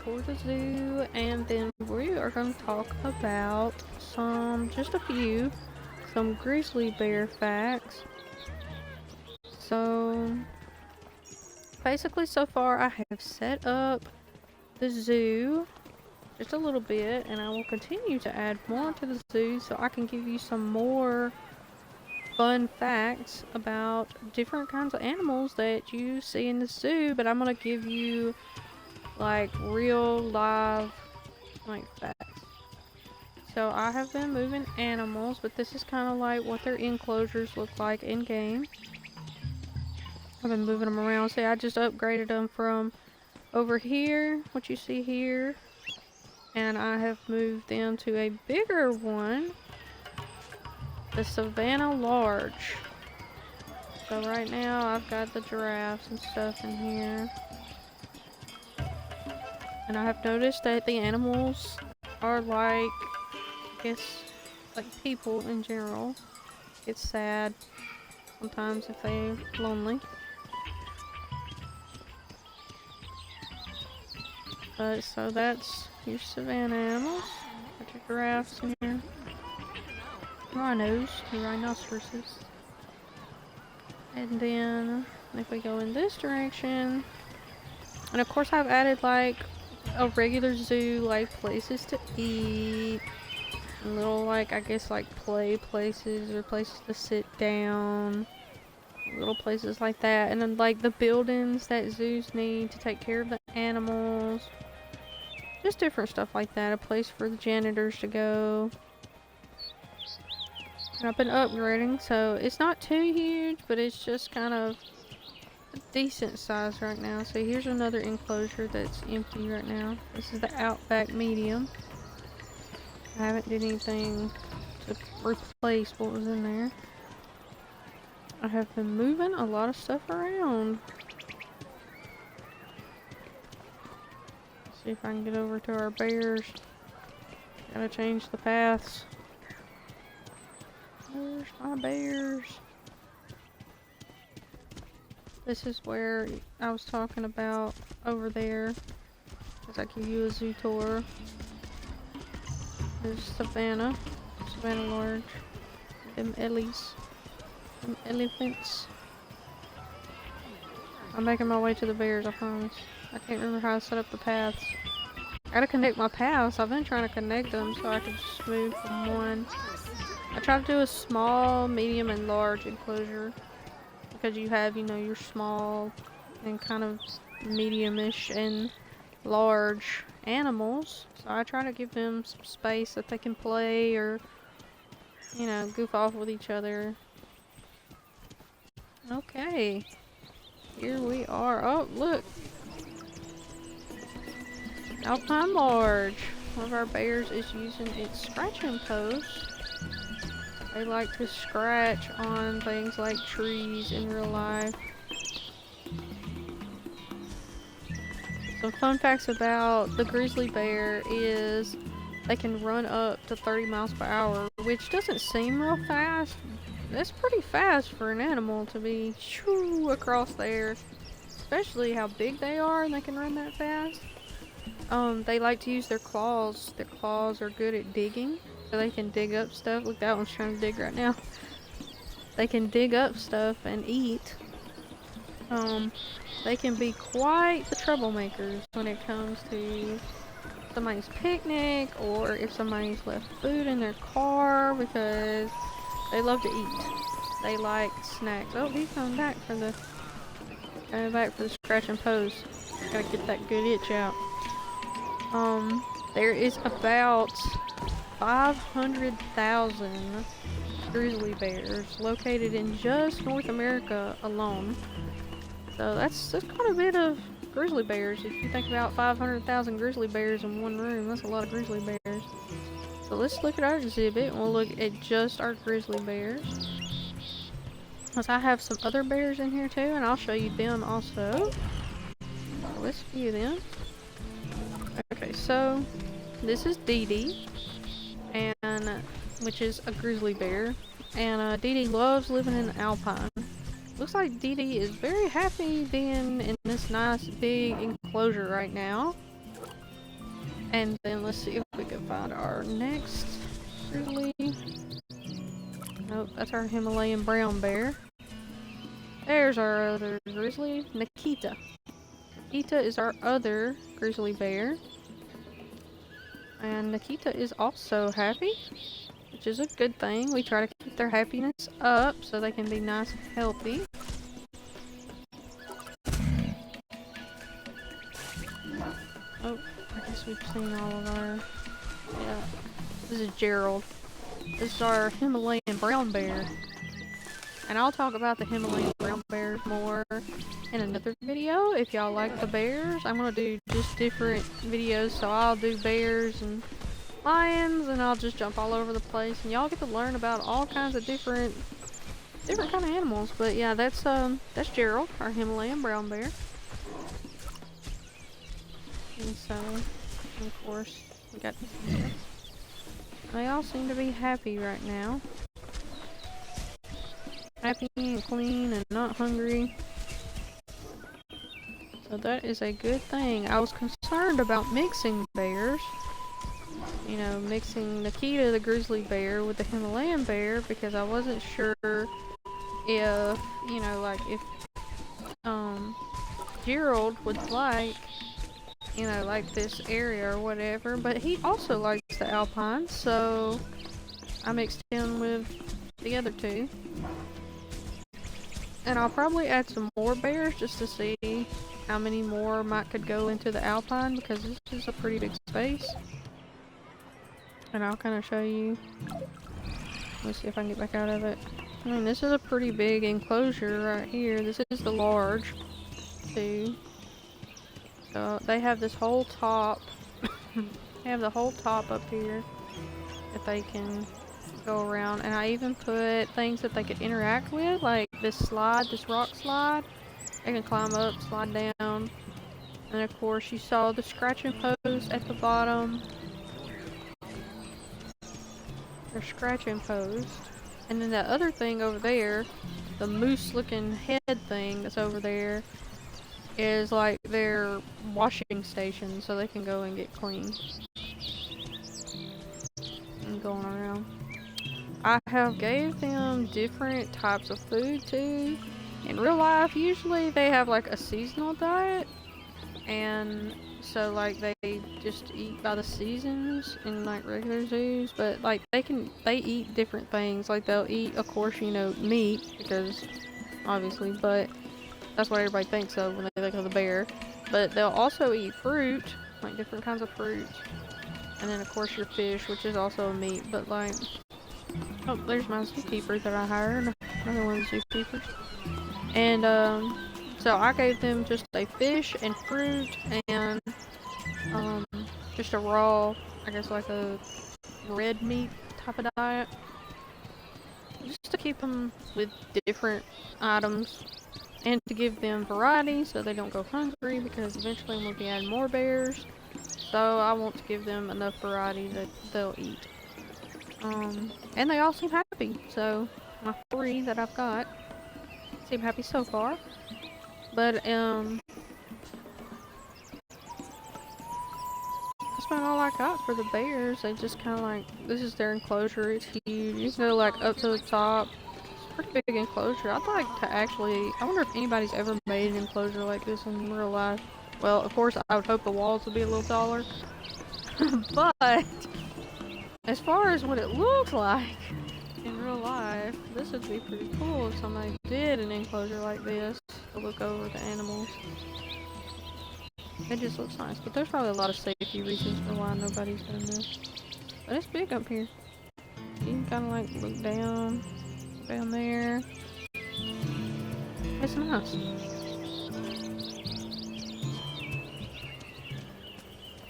tour the zoo, and then we are going to talk about some grizzly bear facts. So, basically, so far I have set up the zoo just a little bit, and I will continue to add more to the zoo so I can give you some more fun facts about different kinds of animals that you see in the zoo, but I'm going to give you like real live like facts. So I have been moving animals, but this is kind of like what their enclosures look like in game. I've been moving them around. See, I just upgraded them from over here, what you see here, and I have moved them to a bigger one, the Savannah Large. So right now I've got the giraffes and stuff in here. And I have noticed that the animals are like, I guess, like people in general. Get sad sometimes if they're lonely. But so that's your savannah animals. Got your giraffes in here. Rhinos, your rhinoceroses. And then if we go in this direction, and of course I've added like a regular zoo, like places to eat, and little like I guess like play places or places to sit down, little places like that, and then like the buildings that zoos need to take care of the animals, just different stuff like that. A place for the janitors to go. And I've been upgrading, so it's not too huge, but it's just kind of a decent size right now. So here's another enclosure that's empty right now. This is the Outback Medium. I haven't did anything to replace what was in there. I have been moving a lot of stuff around. See if I can get over to our bears. Gotta change the paths. Where's my bears? This is where I was talking about over there. As I give you a zoo tour. There's Savannah Large. Them Ellies. Them elephants. I'm making my way to the bears, I promise. I can't remember how I set up the paths. I gotta connect my paths. I've been trying to connect them so I can just move from one. I try to do a small, medium, and large enclosure. Because you have, you know, your small and kind of medium-ish and large animals. So I try to give them some space that they can play or, you know, goof off with each other. Okay. Here we are. Oh, look. Alpine Large. One of our bears is using its scratching post. They like to scratch on things like trees in real life. Some fun facts about the grizzly bear is they can run up to 30 miles per hour, which doesn't seem real fast. That's pretty fast for an animal to be shoo across there, especially how big they are and they can run that fast. They like to use their claws. Their claws are good at digging, so they can dig up stuff. Look, that one's trying to dig right now. They can dig up stuff and eat. They can be quite the troublemakers when it comes to somebody's picnic or if somebody's left food in their car, because they love to eat. They like snacks. Oh, he's coming back for the scratch and pose. Gotta get that good itch out. There is about 500,000 grizzly bears located in just North America alone. So that's quite a bit of grizzly bears. If you think about 500,000 grizzly bears in one room, that's a lot of grizzly bears. So let's look at our exhibit and we'll look at just our grizzly bears. Because I have some other bears in here too, and I'll show you them also. So let's view them. Okay, so this is Dee Dee, and which is a grizzly bear, and Dee Dee loves living in the Alpine. Looks like Dee Dee is very happy being in this nice big enclosure right now. And then let's see if we can find our next grizzly. Nope, that's our Himalayan brown bear. There's our other grizzly, Nikita. Nikita is our other grizzly bear. And Nikita is also happy, which is a good thing. We try to keep their happiness up so they can be nice and healthy. Oh, I guess we've seen all of our... Yeah. This is Gerald. This is our Himalayan brown bear. And I'll talk about the Himalayan brown bears more in another video. If y'all like the bears, I'm going to do just different videos. So I'll do bears and lions, and I'll just jump all over the place. And y'all get to learn about all kinds of different kind of animals. But yeah, that's Gerald, our Himalayan brown bear. And so, of course, we got this here. They all seem to be happy right now. Happy and clean and not hungry. So that is a good thing. I was concerned about mixing bears. You know, mixing Nikita the grizzly bear with the Himalayan bear because I wasn't sure if, you know, like if Gerald would like, you know, like this area or whatever, but he also likes the alpine, so I mixed him with the other two. And I'll probably add some more bears just to see how many more could go into the alpine because this is a pretty big space. And I'll kind of show you. Let's see if I can get back out of it. I mean, this is a pretty big enclosure right here. This is the large too. So they have this whole top. They have the whole top up here that they can go around, and I even put things that they could interact with, like this slide, this rock slide. They can climb up, slide down, and of course you saw the scratching post at the bottom. Their scratching post, and then that other thing over there, the moose-looking head thing that's over there, is like their washing station, so they can go and get clean. And going around. I have gave them different types of food too. In real life, usually they have like a seasonal diet, and so like they just eat by the seasons in like regular zoos. But like they eat different things. Like they'll eat, of course, you know, meat because obviously, but that's what everybody thinks of when they think of the bear. But they'll also eat fruit, like different kinds of fruit, and then of course your fish, which is also a meat. But like, oh, there's my zookeeper that I hired. Another one of the zookeepers. And so I gave them just a fish and fruit and just a raw, I guess like a red meat type of diet, just to keep them with different items and to give them variety so they don't go hungry, because eventually we'll be adding more bears. So I want to give them enough variety that they'll eat. And they all seem happy. So my 3 that I've got seem happy so far. But that's about all I got for the bears. They just kind of like, this is their enclosure. It's huge. You can go like up to the top. It's a pretty big enclosure. I'd like to actually, I wonder if anybody's ever made an enclosure like this in real life. Well, of course, I would hope the walls would be a little taller. But as far as what it looks like in real life, this would be pretty cool if somebody did an enclosure like this to look over the animals. It just looks nice, but there's probably a lot of safety reasons for why nobody's done this. But it's big up here. You can kind of like look down there. It's nice.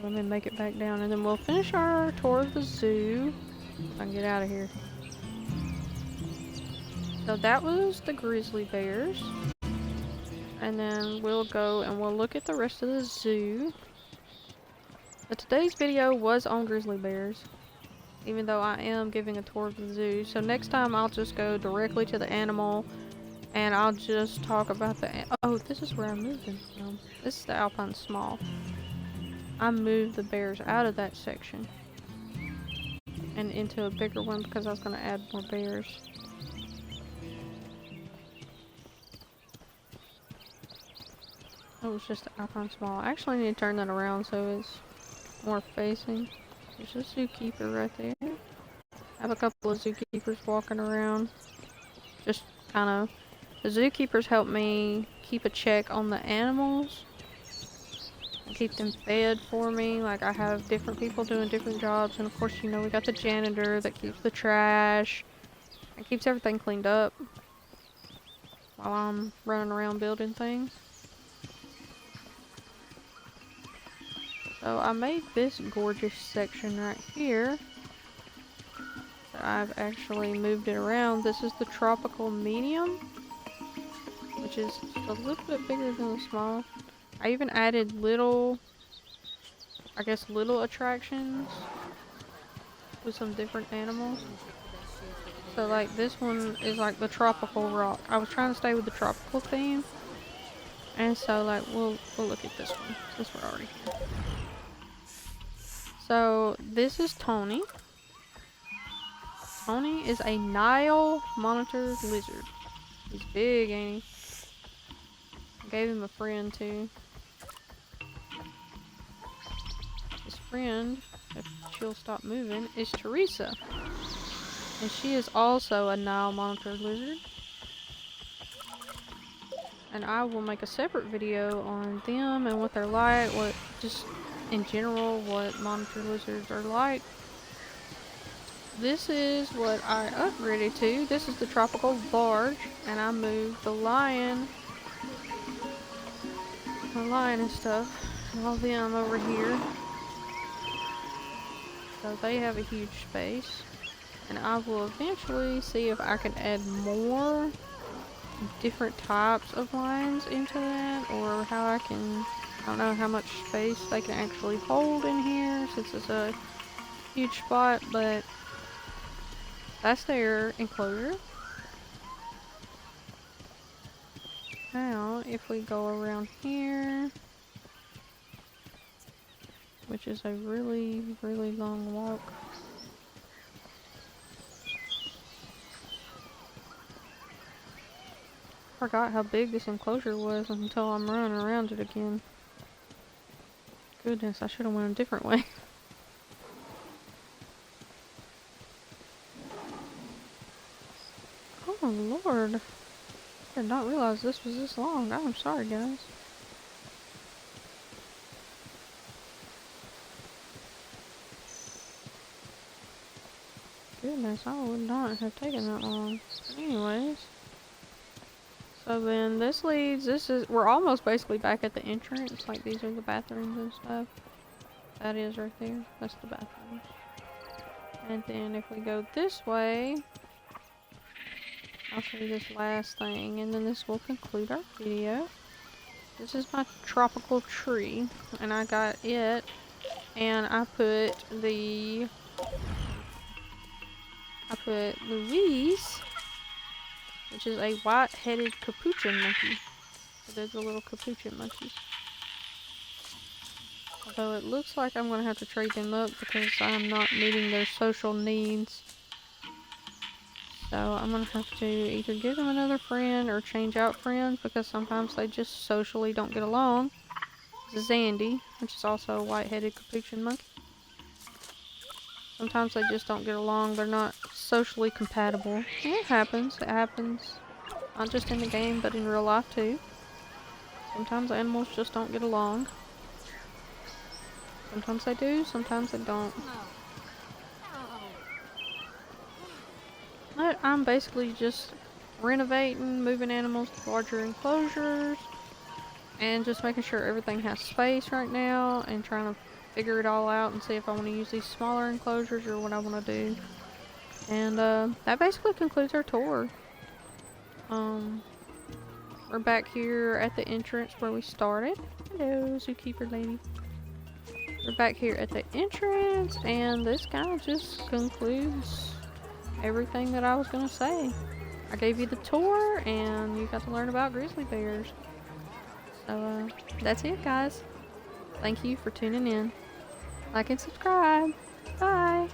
Let me make it back down, and then we'll finish our tour of the zoo. If I can get out of here. So that was the grizzly bears. And then we'll go and we'll look at the rest of the zoo. But today's video was on grizzly bears, even though I am giving a tour of the zoo. So next time I'll just go directly to the animal, and I'll just talk about the... Oh, this is where I'm moving from. This is the Alpine Small. I moved the bears out of that section and into a bigger one because I was going to add more bears. It was just icon small. I actually need to turn that around so it's more facing. There's a zookeeper right there. I have a couple of zookeepers walking around. Just kind of... The zookeepers help me keep a check on the animals. And keep them fed for me. Like, I have different people doing different jobs. And of course, you know, we got the janitor that keeps the trash. And keeps everything cleaned up. While I'm running around building things. So I made this gorgeous section right here. I've actually moved it around. This is the tropical medium, which is just a little bit bigger than the small. I even added little, I guess little attractions with some different animals. So like this one is like the tropical rock. I was trying to stay with the tropical theme. And so like we'll look at this one since we're already here. So this is Tony. Tony is a Nile monitor lizard. He's big, ain't he? I gave him a friend too. His friend, if she'll stop moving, is Teresa. And she is also a Nile monitor lizard. And I will make a separate video on them and what they're like, what just in general what monitor lizards are like. This is what I upgraded to. This is the tropical barge, and I moved the lion and stuff, and all them over here. So they have a huge space, and I will eventually see if I can add more different types of lions into that, or how I can, I don't know how much space they can actually hold in here since it's a huge spot, but that's their enclosure. Now, if we go around here, which is a really, really long walk. Forgot how big this enclosure was until I'm running around it again. Goodness, I should have went a different way. Oh Lord, I did not realize this was this long. I'm sorry guys. Goodness, I would not have taken that long. Anyways. So then this leads, we're almost basically back at the entrance. Like these are the bathrooms and stuff. That is right there. That's the bathroom. And then if we go this way, I'll show you this last thing, and then this will conclude our video. This is my tropical tree, and I got it, and I put Louise, which is a white-headed capuchin monkey. So there's the little capuchin monkeys. Although it looks like I'm gonna have to trade them up because I'm not meeting their social needs. So I'm gonna have to either give them another friend or change out friends because sometimes they just socially don't get along. This is Zandy, which is also a white-headed capuchin monkey. Sometimes they just don't get along. They're not socially compatible. And it happens. It happens. Not just in the game, but in real life too. Sometimes animals just don't get along. Sometimes they do, sometimes they don't. But I'm basically just renovating, moving animals to larger enclosures, and just making sure everything has space right now, and trying to figure it all out and see if I want to use these smaller enclosures or what I want to do. And that basically concludes our tour. We're back here at the entrance where we started. Hello, zookeeper lady. We're back here at the entrance, and this kind of just concludes everything that I was going to say. I gave you the tour, and you got to learn about grizzly bears. So, that's it, guys. Thank you for tuning in. Like and subscribe. Bye.